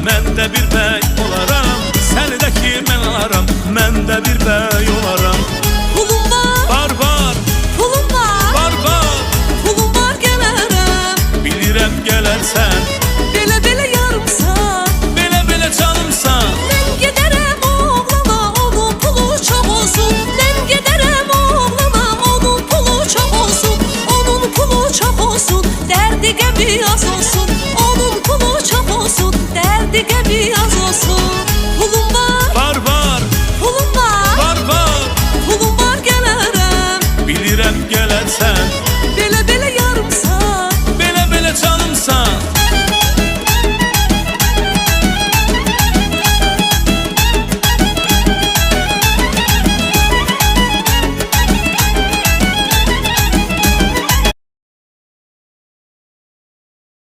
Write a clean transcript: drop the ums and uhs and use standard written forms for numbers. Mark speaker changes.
Speaker 1: mən də bir bəy olaram. Səni də ki mən alaram, mən də bir bəy olaram.
Speaker 2: Pulum var,
Speaker 1: Var,
Speaker 2: pulum var,
Speaker 1: var,
Speaker 2: pulum var gələrəm.
Speaker 1: bilirəm gələrsən.
Speaker 2: Belə yarımsan,
Speaker 1: Belə canımsan.
Speaker 2: mən gedərəm oğlana, onun pulu çox olsun. Mən gedərəm oğlana, onun pulu çox olsun. Onun pulu çox olsun, dərdi qəmi az olsun. Onun pulu çox olsun, dərdi qəmi az olsun.